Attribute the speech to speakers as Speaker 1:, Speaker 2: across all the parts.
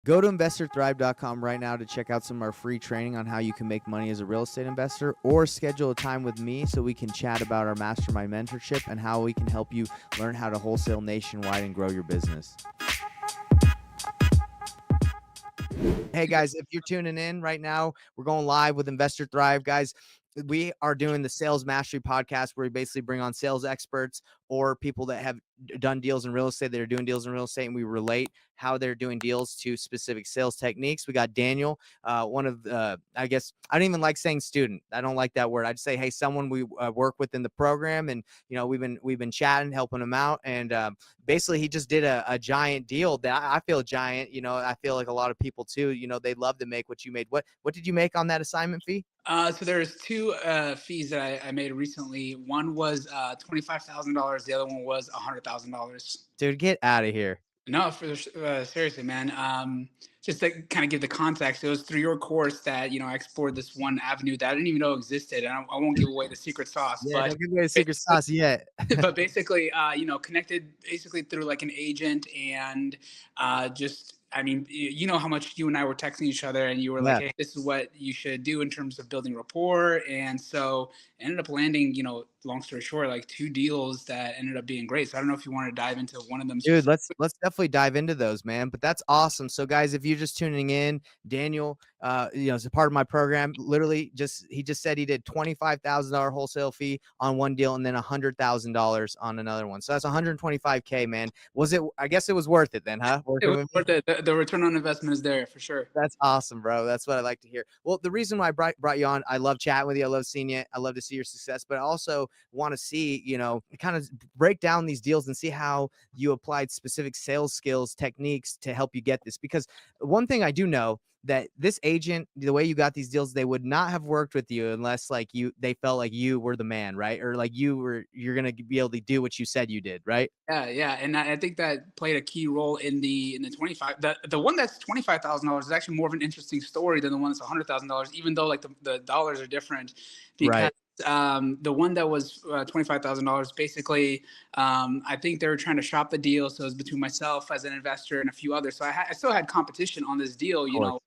Speaker 1: Go to investorthrive.com right now to check out some of our free training on how you can make money as a real estate investor, or schedule a time with me so we can chat about our mastermind mentorship and how we can help you learn how to wholesale nationwide and grow your business. Hey guys, if you're tuning in right now, we're going live with Investor Thrive, guys. We are doing the Sales Mastery podcast where we basically bring on sales experts or people that have done deals in real estate, that are doing deals in real estate, and we relate how they're doing deals to specific sales techniques. We got Daniel, one of the, I guess, I don't even like saying student. I don't like that word. I'd say, hey, someone we work with in the program, and we've been chatting, helping him out, and basically he just did a giant deal that I feel giant. I feel like a lot of people too. They'd love to make what you made. What did you make on that assignment fee?
Speaker 2: So there's two fees that I made recently. One was $25,000. The other one was $100,000.
Speaker 1: Dude, get out of here.
Speaker 2: No, seriously, man. Just to kind of give the context, it was through your course that I explored this one avenue that I didn't even know existed, and I won't give away the secret sauce,
Speaker 1: Yeah,
Speaker 2: but
Speaker 1: don't give away the secret sauce yet.
Speaker 2: but basically, connected basically through like an agent and just. I mean, you know how much you and I were texting each other, and you were like,
Speaker 1: Yeah.
Speaker 2: "Hey, this is what you should do in terms of building rapport." And so, ended up landing, long story short, like two deals that ended up being great. So I don't know if you want to dive into one of them
Speaker 1: Dude,
Speaker 2: specifically.
Speaker 1: let's definitely dive into those, man. But that's awesome. So, guys, if you're just tuning in, Daniel, is a part of my program. Literally, he just said he did $25,000 wholesale fee on one deal, and then $100,000 on another one. So that's 125K, man. Was it? I guess it was worth it then, huh?
Speaker 2: It
Speaker 1: Working
Speaker 2: was
Speaker 1: with me.
Speaker 2: worth it. The return on investment is there for sure.
Speaker 1: That's awesome, bro. That's what I like to hear. Well, the reason why I brought you on, I love chatting with you. I love seeing you. I love to see your success, but I also want to see, kind of break down these deals and see how you applied specific sales skills, techniques to help you get this. Because one thing I do know, that this agent, the way you got these deals, they would not have worked with you unless they felt like you were the man, right? Or like you're going to be able to do what you said you did, right?
Speaker 2: Yeah, yeah, and I think that played a key role in the 25. The one that's $25,000 is actually more of an interesting story than the one that's $100,000, even though like the dollars are different, because
Speaker 1: Right.
Speaker 2: the one that was $25,000 basically, I think they were trying to shop the deal, so it was between myself as an investor and a few others. So I still had competition on this deal,
Speaker 1: Of course.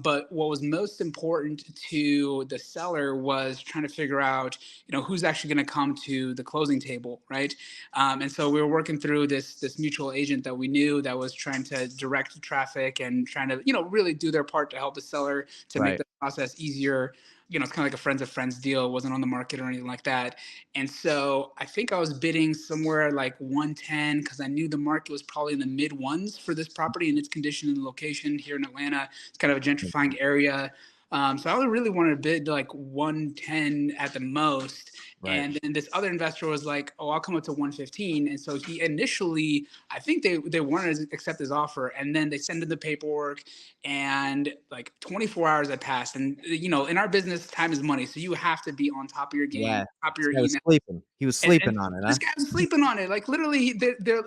Speaker 2: But what was most important to the seller was trying to figure out, who's actually going to come to the closing table, right? And so we were working through this mutual agent that we knew that was trying to direct traffic and trying to, really do their part to help the seller to make
Speaker 1: Right.
Speaker 2: the process easier. It's kind of like a friends of friends deal. It wasn't on the market or anything like that. And so I think I was bidding somewhere like 110 because I knew the market was probably in the mid ones for this property and its condition and location here in Atlanta. It's kind of a gentrifying area. So I really wanted to bid like 110 at the most.
Speaker 1: Right.
Speaker 2: And then this other investor was like, "Oh, I'll come up to 115." And so he initially, I think they wanted to accept his offer, and then they sent in the paperwork, and like 24 hours had passed. And in our business, time is money, so you have to be on top of your game,
Speaker 1: Yeah.
Speaker 2: top of
Speaker 1: This
Speaker 2: your
Speaker 1: guy was
Speaker 2: email.
Speaker 1: sleeping. He was
Speaker 2: And
Speaker 1: sleeping on it,
Speaker 2: this
Speaker 1: huh?
Speaker 2: guy's sleeping on it. Like literally,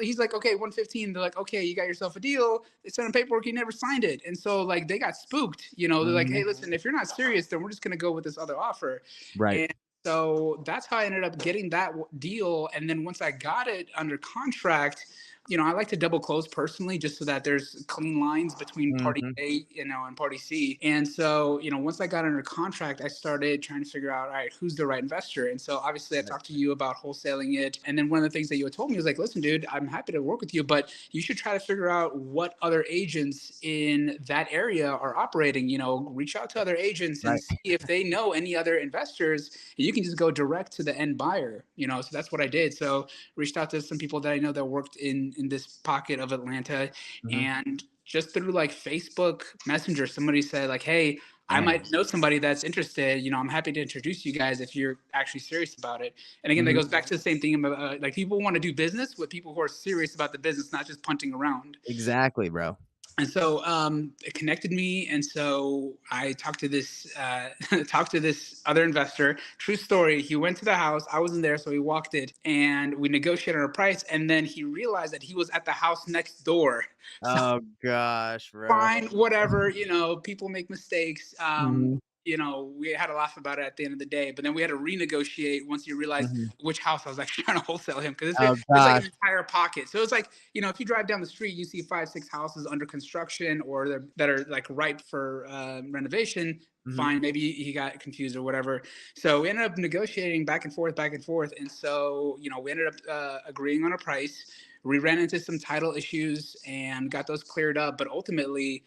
Speaker 2: he's like, "Okay, 115." They're like, "Okay, you got yourself a deal." They sent him paperwork. He never signed it, and so like they got spooked. They're like, "Hey,
Speaker 1: Mhm.
Speaker 2: listen, if you're not serious, then we're just gonna go with this other offer."
Speaker 1: Right.
Speaker 2: And so that's how I ended up getting that deal. And then once I got it under contract, I like to double close personally just so that there's clean lines between party
Speaker 1: Mhm.
Speaker 2: A, and party C. And so, once I got under contract, I started trying to figure out, all right, who's the right investor? And so obviously I
Speaker 1: Right.
Speaker 2: talked to you about wholesaling it. And then one of the things that you had told me was like, listen, dude, I'm happy to work with you, but you should try to figure out what other agents in that area are operating. Reach out to other agents and
Speaker 1: Right.
Speaker 2: see if they know any other investors, and you can just go direct to the end buyer. So that's what I did. So reached out to some people that I know that worked in this pocket of Atlanta,
Speaker 1: Mhm.
Speaker 2: and just through like Facebook Messenger, somebody said like, "Hey, I
Speaker 1: Dang.
Speaker 2: might know somebody that's interested. I'm happy to introduce you guys if you're actually serious about it." And again, that
Speaker 1: Mhm.
Speaker 2: goes back to the same thing about like people want to do business with people who are serious about the business, not just punting around.
Speaker 1: Exactly, bro.
Speaker 2: And so it connected me, and so I talked to this talked to this other investor. True story. He went to the house. I wasn't there, so he walked it, and we negotiated a price. And then he realized that he was at the house next door. So
Speaker 1: Oh gosh, bro.
Speaker 2: fine, whatever. People make mistakes.
Speaker 1: Mhm.
Speaker 2: you know, we had a laugh about it at the end of the day, but then we had to renegotiate once you realized
Speaker 1: Mhm.
Speaker 2: which house I was actually trying to wholesale him, because
Speaker 1: Oh
Speaker 2: there's like
Speaker 1: gosh.
Speaker 2: an entire pocket. So it's like, you know, if you drive down the street, you see 5, 6 houses under construction or that are like ripe for renovation.
Speaker 1: Mhm.
Speaker 2: Fine, maybe he got confused or whatever. So we ended up negotiating back and forth, and so you know we ended up agreeing on a price. We ran into some title issues and got those cleared up, but ultimately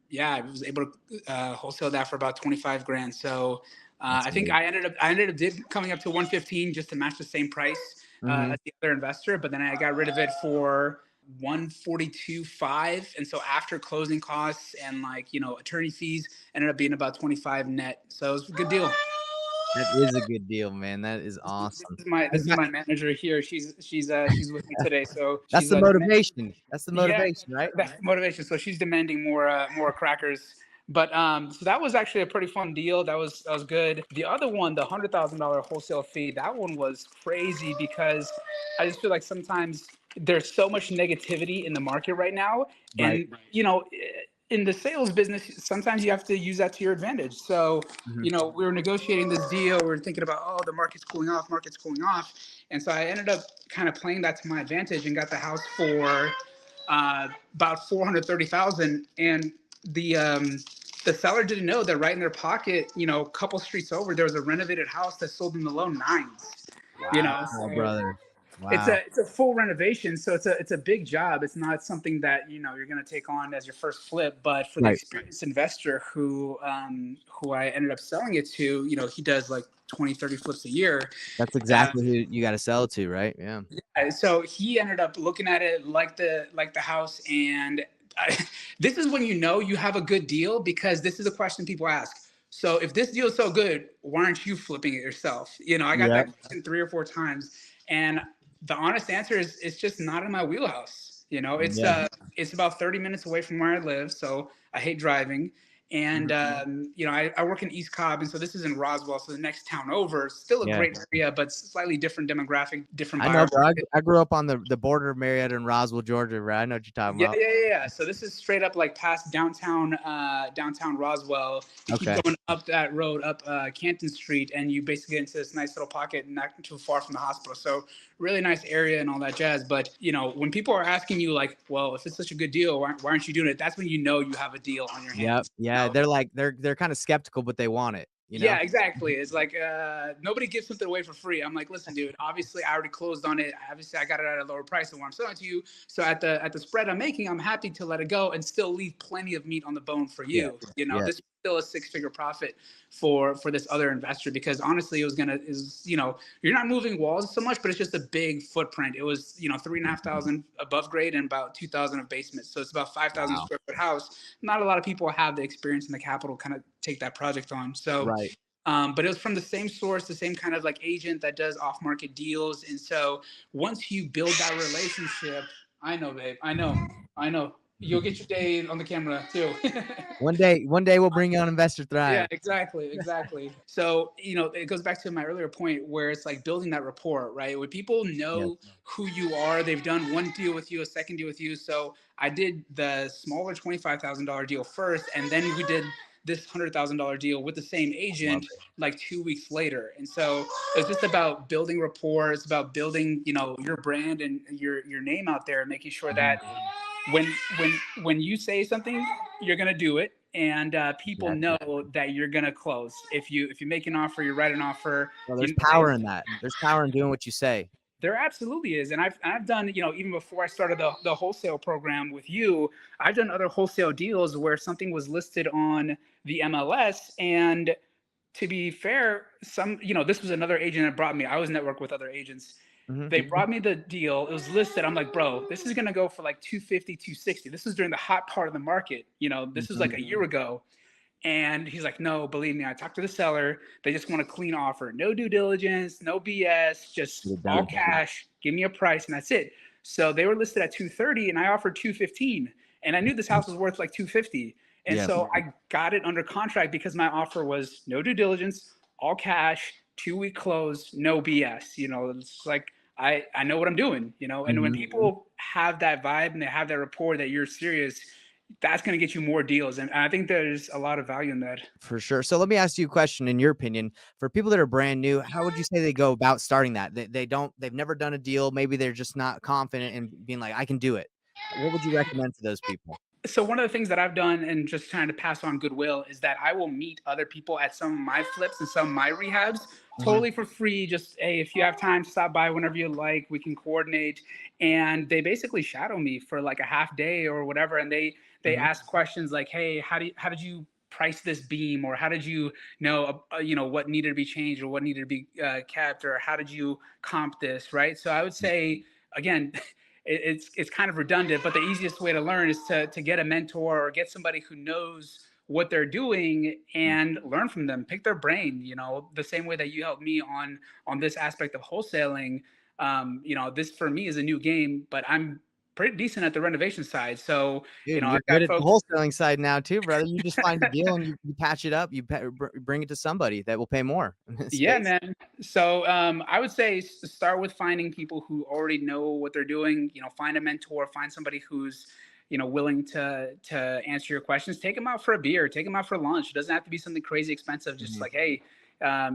Speaker 2: yeah, I was able to wholesale that for about 25 grand. So
Speaker 1: That's
Speaker 2: I think
Speaker 1: good.
Speaker 2: I ended up did coming up to 115 just to match the same price
Speaker 1: Mhm.
Speaker 2: as the other investor, but then I got rid of it for 142.5. And so after closing costs and like, you know, attorney fees, ended up being about 25 net. So it was a good deal.
Speaker 1: That is a good deal, man. That is
Speaker 2: This
Speaker 1: awesome.
Speaker 2: is my
Speaker 1: And
Speaker 2: this is
Speaker 1: that
Speaker 2: my manager here. She's with me today. So
Speaker 1: that's
Speaker 2: she's
Speaker 1: the motivation. That's the
Speaker 2: yeah,
Speaker 1: motivation, right?
Speaker 2: that's motivation. So she's demanding more crackers. But so that was actually a pretty fun deal. That was good. The other one, the $100,000 wholesale fee, that one was crazy because I just feel like sometimes there's so much negativity in the market right now,
Speaker 1: Right.
Speaker 2: and you know, in the sales business, sometimes you have to use that to your advantage. So
Speaker 1: Mhm.
Speaker 2: you know, we were negotiating this deal. We were thinking about, oh, the market's cooling off, and so I ended up kind of playing that to my advantage and got the house for about 430,000, and the seller didn't know that right in their pocket, you know, a couple streets over, there was a renovated house that sold in the low nines. You know,
Speaker 1: Wow,
Speaker 2: so
Speaker 1: brother.
Speaker 2: it's
Speaker 1: Wow.
Speaker 2: a full renovation, so it's a big job. It's not something that you know you're going to take on as your first flip, but for the
Speaker 1: Right.
Speaker 2: experienced investor who I ended up selling it to, you know, he does like 20, 30 flips a year.
Speaker 1: That's
Speaker 2: Uh,
Speaker 1: exactly who you gotta sell it to, right? Yeah.
Speaker 2: so he ended up looking at it like the house, and I, this is when you know you have a good deal, because this is a question people ask. So if this deal is so good, why aren't you flipping it yourself? You know, I got
Speaker 1: Yep.
Speaker 2: that question 3 or 4 times, and the honest answer is it's just not in my wheelhouse. You know,
Speaker 1: Yeah.
Speaker 2: it's about 30 minutes away from where I live, so I hate driving. And
Speaker 1: Mhm.
Speaker 2: you know, I work in East Cobb, and so this is in Roswell, so the next town over. Still a
Speaker 1: Yeah.
Speaker 2: great area, but slightly different demographic, different
Speaker 1: I know,
Speaker 2: buyer
Speaker 1: bro. I,
Speaker 2: market.
Speaker 1: I grew up on the border of Marietta and Roswell, Georgia, bro. I know what you're talking
Speaker 2: Yeah,
Speaker 1: about.
Speaker 2: yeah, yeah, yeah. So this is straight up like past downtown Roswell. You keep
Speaker 1: Okay.
Speaker 2: going up that road, up Canton Street, and you basically get into this nice little pocket, not too far from the hospital. So really nice area and all that jazz. But you know, when people are asking you like, well, if it's such a good deal, why aren't you doing it? That's when you know you have a deal on your
Speaker 1: Yep.
Speaker 2: hands. You
Speaker 1: Yeah.
Speaker 2: know?
Speaker 1: They're like they're kind of skeptical, but they want it, you know?
Speaker 2: Yeah, exactly. It's like nobody gives something away for free. I'm like, listen, dude. Obviously, I already closed on it. Obviously, I got it at a lower price than what I'm selling to you. So at the spread I'm making, I'm happy to let it go and still leave plenty of meat on the bone for
Speaker 1: Yeah.
Speaker 2: you. You know,
Speaker 1: Yeah.
Speaker 2: this is still a 6-figure profit for this other investor, because honestly, it was gonna is you know you're not moving walls so much, but it's just a big footprint. It was, you know, 3,500 above grade and about 2,000 of basement. So it's about 5,000
Speaker 1: Wow.
Speaker 2: square foot house. Not a lot of people have the experience and the capital kind of take that project on. So
Speaker 1: Right.
Speaker 2: but it was from the same source, the same kind of like agent that does off market deals. And so once you build that relationship, I know, babe, I know. You'll get your day on the camera too.
Speaker 1: One day we'll bring you on Investor
Speaker 2: Yeah,
Speaker 1: Thrive.
Speaker 2: exactly, exactly. So, you know, it goes back to my earlier point where it's like building that rapport, right? When people
Speaker 1: Yes.
Speaker 2: know who you are, they've done one deal with you, a second deal with you. So I did the smaller $25,000 deal first, and then we did this $100,000 deal with the same
Speaker 1: Love
Speaker 2: agent
Speaker 1: it.
Speaker 2: like 2 weeks later. And so it's just about building rapport. It's about building, you know, your brand and your name out there, and making sure
Speaker 1: Mhm.
Speaker 2: that when when you say something, you're gonna do it, and people
Speaker 1: Exactly.
Speaker 2: know that you're gonna close. If you make an offer, you write an offer.
Speaker 1: Well,
Speaker 2: You
Speaker 1: there's
Speaker 2: know,
Speaker 1: power in that. There's power in doing what you say.
Speaker 2: there absolutely is, and I've done, you know, even before I started the wholesale program with you, I've done other wholesale deals where something was listed on the MLS, and to be fair, some, you know, this was another agent that brought me. I was networked with other agents.
Speaker 1: Mhm.
Speaker 2: They brought me the deal. It was listed. I'm like, bro, this is gonna go for like 250, 260. This is during the hot part of the market. You know, this was
Speaker 1: Mhm.
Speaker 2: like a year ago. And he's like, no, believe me, I talked to the seller. They just want a clean offer. No due diligence, no BS,
Speaker 1: Get
Speaker 2: just
Speaker 1: it
Speaker 2: all
Speaker 1: done.
Speaker 2: cash. Give me a price, and that's it. So they were listed at 230, and I offered 215. And I knew this house was worth like 250. And
Speaker 1: Yeah.
Speaker 2: so I got it under contract because my offer was no due diligence, all cash, 2-week close, no BS. You know, it's like I know what I'm doing, you know. And when
Speaker 1: Mhm.
Speaker 2: people have that vibe and they have that rapport that you're serious, that's going to get you more deals. And I think there's a lot of value in that.
Speaker 1: For sure. So let me ask you a question. In your opinion, for people that are brand new, how would you say they go about starting that? They've never done a deal. Maybe they're just not confident in being like, I can do it. What would you recommend to those people?
Speaker 2: So one of the things that I've done and just trying to pass on goodwill is that I will meet other people at some of my flips and some of my rehabs
Speaker 1: Mhm.
Speaker 2: totally for free. Just, hey, if you have time, stop by whenever you like. We can coordinate. And they basically shadow me for like a half day or whatever. And they
Speaker 1: Mhm.
Speaker 2: ask questions like, hey, how did you price this beam, or how did you know you know what needed to be changed or what needed to be kept, or how did you comp this, right? So I would say again, it's kind of redundant, but the easiest way to learn is to get a mentor or get somebody who knows what they're doing and learn from them, pick their brain, you know, the same way that you helped me on this aspect of wholesaling. You know, this for me is a new game, but I'm pretty decent at the renovation side. So, you
Speaker 1: Dude,
Speaker 2: know,
Speaker 1: you're
Speaker 2: I've
Speaker 1: good
Speaker 2: got
Speaker 1: at the
Speaker 2: folks.
Speaker 1: wholesaling side now too, brother. You just find a deal and you patch it up. Bring it to somebody that will pay more in this
Speaker 2: Yeah,
Speaker 1: space.
Speaker 2: man. So I would say start with finding people who already know what they're doing. You know, find a mentor, find somebody who's, you know, willing to answer your questions. Take them out for a beer, take them out for lunch. It doesn't have to be something crazy expensive. Just
Speaker 1: Mhm.
Speaker 2: like, hey,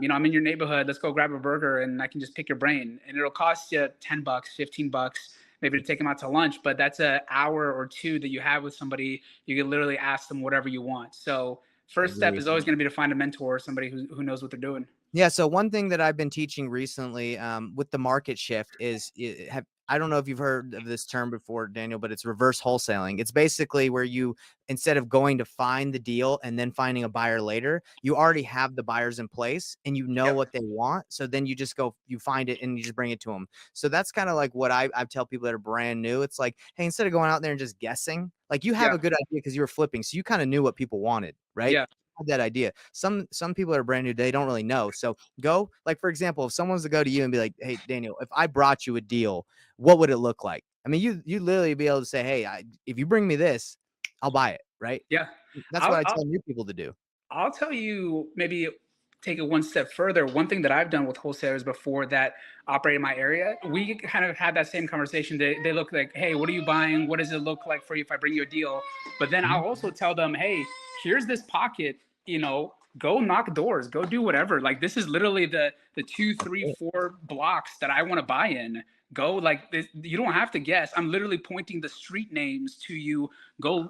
Speaker 2: you know, I'm in your neighborhood. Let's go grab a burger, and I can just pick your brain, and it'll cost you $10, $15, maybe to take them out to lunch. But that's an hour or two that you have with somebody. You can literally ask them whatever you want. So first step
Speaker 1: Agreed.
Speaker 2: is always going to be to find a mentor, somebody who knows what they're doing.
Speaker 1: Yeah, so one thing that I've been teaching recently, with the market shift is I don't know if you've heard of this term before, Daniel, but it's reverse wholesaling. It's basically where you, instead of going to find the deal and then finding a buyer later, you already have the buyers in place and you know
Speaker 2: Yep.
Speaker 1: what they want. So then you just go, you find it and you just bring it to them. So that's kind of like what I tell people that are brand new. It's like, hey, instead of going out there and just guessing, like you have
Speaker 2: Yeah.
Speaker 1: a good idea because you were flipping, so you kind of knew what people wanted, right?
Speaker 2: Yeah.
Speaker 1: Had that idea. Some people are brand new, they don't really know. So go, like for example, if someone's to go to you and be like, "Hey, Daniel, if I brought you a deal, what would it look like?" I mean, you literally be able to say, "Hey, if you bring me this, I'll buy it." Right?
Speaker 2: Yeah.
Speaker 1: That's what
Speaker 2: I'll
Speaker 1: I
Speaker 2: I'll
Speaker 1: tell new people to do.
Speaker 2: I'll tell you, maybe take it one step further. One thing that I've done with wholesalers before that operate in my area, we kind of had that same conversation. They look like, hey, what are you buying? What does it look like for you if I bring you a deal? But then
Speaker 1: Mhm.
Speaker 2: I'll also tell them, hey, here's this pocket, you know, go knock doors, go do whatever. Like this is literally the two, three, four blocks that I want to buy in. Go like this, you don't have to guess. I'm literally pointing the street names to you. Go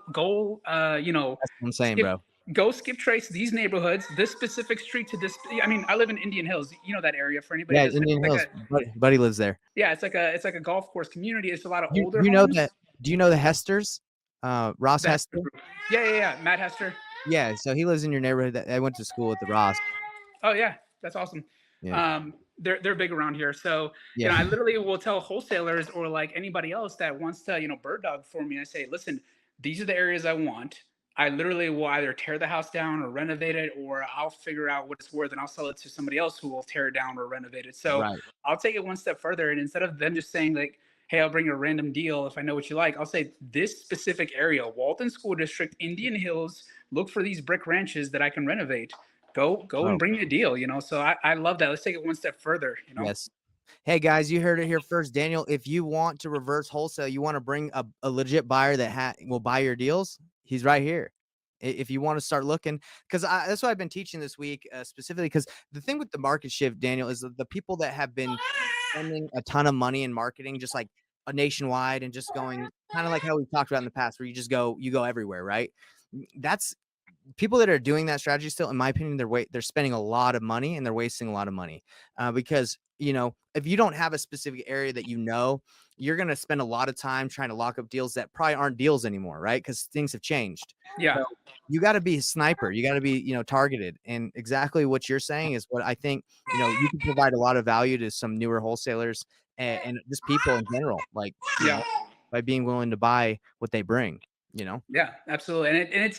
Speaker 2: you know,
Speaker 1: That's what I'm saying,
Speaker 2: skip
Speaker 1: bro.
Speaker 2: go skip trace these neighborhoods, this specific street to this. I mean, I live in Indian Hills. You know that area. For anybody
Speaker 1: Yeah,
Speaker 2: that's been,
Speaker 1: Indian
Speaker 2: it's like
Speaker 1: Hills.
Speaker 2: a,
Speaker 1: Buddy lives there.
Speaker 2: yeah, it's like a golf course community. It's a lot of
Speaker 1: You
Speaker 2: older
Speaker 1: you know that?
Speaker 2: homes.
Speaker 1: Do you know the Hesters? Ross
Speaker 2: The Hester
Speaker 1: Hester?
Speaker 2: group. Yeah, yeah, yeah. Matt Hester.
Speaker 1: Yeah, so he lives in your neighborhood. I went to school with the Ross.
Speaker 2: Oh yeah, that's awesome.
Speaker 1: Yeah.
Speaker 2: They're big around here. So you know,
Speaker 1: Yeah.
Speaker 2: I literally will tell wholesalers or like anybody else that wants to, you know, bird dog for me. I say, listen, these are the areas I want. I literally will either tear the house down or renovate it, or I'll figure out what it's worth and I'll sell it to somebody else who will tear it down or renovate it. So
Speaker 1: Right.
Speaker 2: I'll take it one step further, and instead of them just saying like, "Hey, I'll bring you a random deal if I know what you like," I'll say this specific area, Walton School District, Indian Hills. Look for these brick ranches that I can renovate. Go and
Speaker 1: Bro.
Speaker 2: bring me a deal, you know. So I love that. Let's take it one step further, you know.
Speaker 1: Yes. Hey guys, you heard it here first. Daniel, if you want to reverse wholesale, you want to bring a legit buyer that will buy your deals, he's right here. If you want to start looking, because that's what I've been teaching this week, specifically. Because the thing with the market shift, Daniel, is that the people that have been spending a ton of money in marketing, just like a nationwide and just going kind of like how we talked about in the past, where you go everywhere, right? That's people that are doing that strategy still, in my opinion, they're spending a lot of money and they're wasting a lot of money, because if you don't have a specific area that you're going to spend a lot of time trying to lock up deals that probably aren't deals anymore, right? Because things have changed.
Speaker 2: Yeah,
Speaker 1: So you got to be a sniper. You got to be targeted, and exactly what you're saying is what I think. You can provide a lot of value to some newer wholesalers and just people in general, like
Speaker 2: yeah.
Speaker 1: by being willing to buy what they bring. You know.
Speaker 2: Yeah, absolutely. And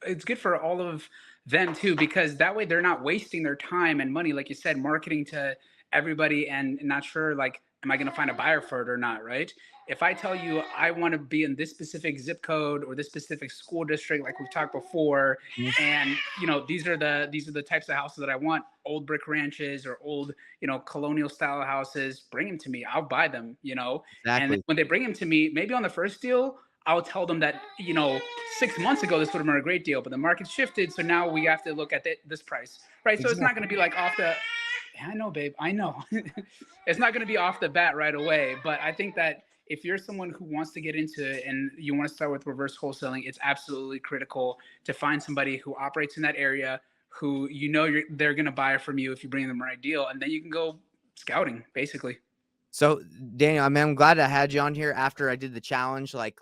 Speaker 2: it's good for all of them too, because that way they're not wasting their time and money, like you said, marketing to everybody and not sure like, am I going to find a buyer for it or not, right? If I tell you I want to be in this specific zip code or this specific school district, like we've talked before,
Speaker 1: Mhm.
Speaker 2: and you know these are the types of houses that I want, old brick ranches or old, you know, colonial style houses, bring them to me. I'll buy them, you know. And then
Speaker 1: Exactly.
Speaker 2: when they bring them to me, maybe on the first deal, I'll tell them that, 6 months ago this would have been a great deal, but the market shifted, so now we have to look at this price, right? So it's not
Speaker 1: Exactly.
Speaker 2: going to be like off the. I know, babe. I know. It's not going to be off the bat right away, but I think that if you're someone who wants to get into it and you want to start with reverse wholesaling, it's absolutely critical to find somebody who operates in that area, who they're going to buy it from you if you bring them the right deal, and then you can go scouting, basically.
Speaker 1: So Daniel, I mean, I'm glad I had you on here after I did the challenge. Like,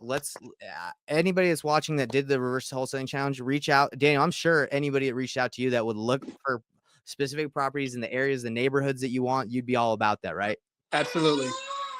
Speaker 1: anybody that's watching that did the reverse wholesaling challenge, reach out. Daniel, I'm sure anybody that reached out to you that would look for specific properties in the areas, the neighborhoods that you want, you'd be all about that, right?
Speaker 2: Absolutely.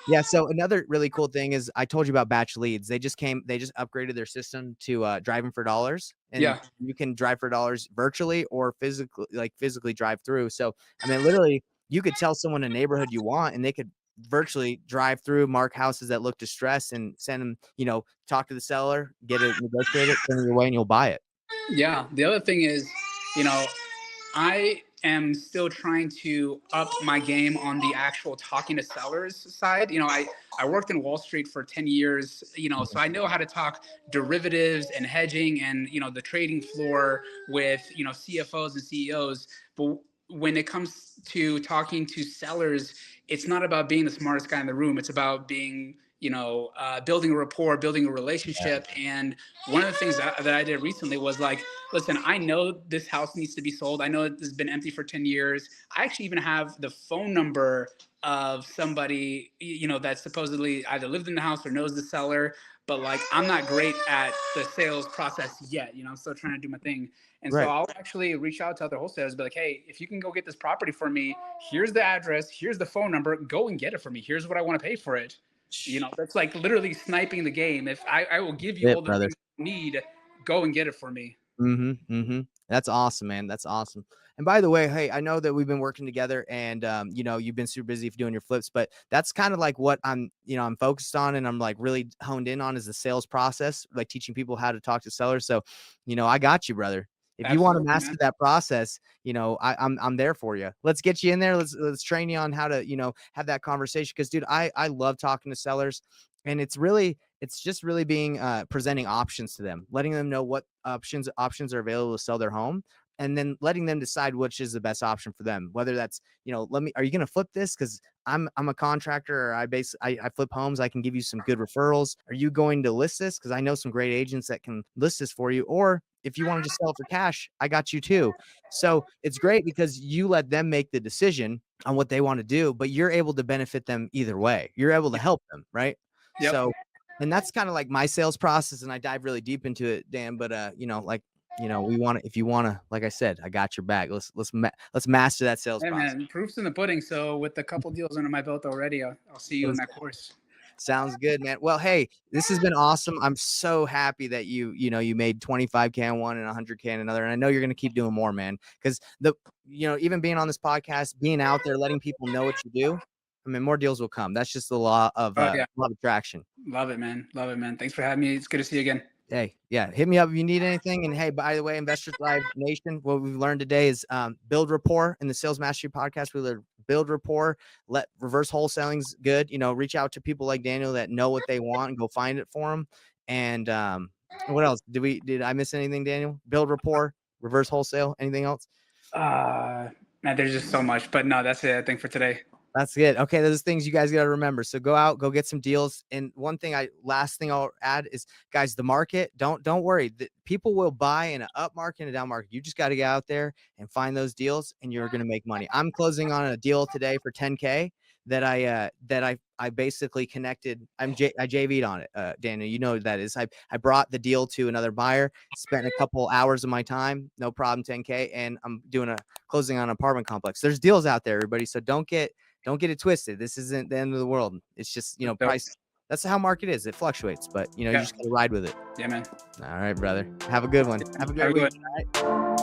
Speaker 1: Yeah. So another really cool thing is I told you about Batch Leads. They just upgraded their system to driving for dollars, and
Speaker 2: Yeah.
Speaker 1: you can drive for dollars virtually or physically drive through. So I mean, literally, you could tell someone a neighborhood you want, and they could virtually drive through, mark houses that look distressed, and send them. Talk to the seller, get it negotiated, send it your way, and you'll buy it.
Speaker 2: Yeah. The other thing is, you know, I am still trying to up my game on the actual talking to sellers side. I worked in Wall Street for 10 years, so I know how to talk derivatives and hedging and, the trading floor with, CFOs and CEOs. But when it comes to talking to sellers, it's not about being the smartest guy in the room. It's about being, building a rapport, building a relationship. And one of the things that I did recently was like, listen, I know this house needs to be sold. I know it's been empty for 10 years. I actually even have the phone number of somebody, that supposedly either lived in the house or knows the seller. But like, I'm not great at the sales process yet. I'm still trying to do my thing. And so
Speaker 1: Right.
Speaker 2: I'll actually reach out to other wholesalers, be like, hey, if you can go get this property for me, here's the address, here's the phone number, go and get it for me. Here's what I want to pay for it. That's like literally sniping the game. If I will give you all
Speaker 1: It,
Speaker 2: the
Speaker 1: brother.
Speaker 2: things you need, go and get it for me.
Speaker 1: That's awesome, man. That's awesome. And by the way, hey, I know that we've been working together and you've been super busy doing your flips, but that's kind of like what I'm focused on and I'm like really honed in on is the sales process, like teaching people how to talk to sellers. So, I got you, brother. If you want to
Speaker 2: Absolutely,
Speaker 1: master
Speaker 2: man.
Speaker 1: that process, I'm there for you. Let's get you in there. Let's train you on how to, have that conversation. Cause dude, I love talking to sellers and it's just really being presenting options to them, letting them know what options are available to sell their home, and then letting them decide which is the best option for them. Whether that's, are you going to flip this? Cause I'm a contractor or I flip homes. I can give you some good referrals. Are you going to list this? Cause I know some great agents that can list this for you. Or if you want to just sell it for cash, I got you too. So it's great because you let them make the decision on what they want to do, but you're able to benefit them either way. You're able to help them. Right.
Speaker 2: Yep.
Speaker 1: So, and that's kind of like my sales process, and I dive really deep into it, Dan. But we want to. If you want to, like I said, I got your back. Let's master that sales
Speaker 2: Hey,
Speaker 1: process.
Speaker 2: man, proof's in the pudding. So with a couple deals under my belt already, I'll see you in that course.
Speaker 1: Sounds good, man. Well, hey, this has been awesome. I'm so happy that you made 25K on one and 100K on another, and I know you're gonna keep doing more, man. Because even being on this podcast, being out there, letting people know what you do. I mean, more deals will come. That's just the law of
Speaker 2: Oh, yeah.
Speaker 1: attraction.
Speaker 2: Love it, man. Love it, man. Thanks for having me. It's good to see you again.
Speaker 1: Hey, yeah, hit me up if you need anything. And hey, by the way, Investor Thrive Nation, what we've learned today is build rapport in the Sales Mastery Podcast. We learned build rapport, let reverse wholesaling's good. Reach out to people like Daniel that know what they want and go find it for them. And what else? Did I miss anything, Daniel? Build rapport, reverse wholesale, anything else?
Speaker 2: Man, there's just so much, but no, that's it, I think, for today.
Speaker 1: That's good. Okay, those things you guys got to remember. So go out, go get some deals. And last thing I'll add is, guys, the market. Don't worry. People will buy in an up market and a down market. You just got to get out there and find those deals, and you're going to make money. I'm closing on a deal today for 10K that I basically connected. I JV'd on it, Daniel. You know what that is. I brought the deal to another buyer, spent a couple hours of my time, no problem, 10K, and I'm doing a closing on an apartment complex. There's deals out there, everybody. So don't get it twisted. This isn't the end of the world. It's just, price. That's how market is. It fluctuates, but you just got to ride with it.
Speaker 2: Yeah, man.
Speaker 1: All right, brother. Have a good one. Have a great week. All right.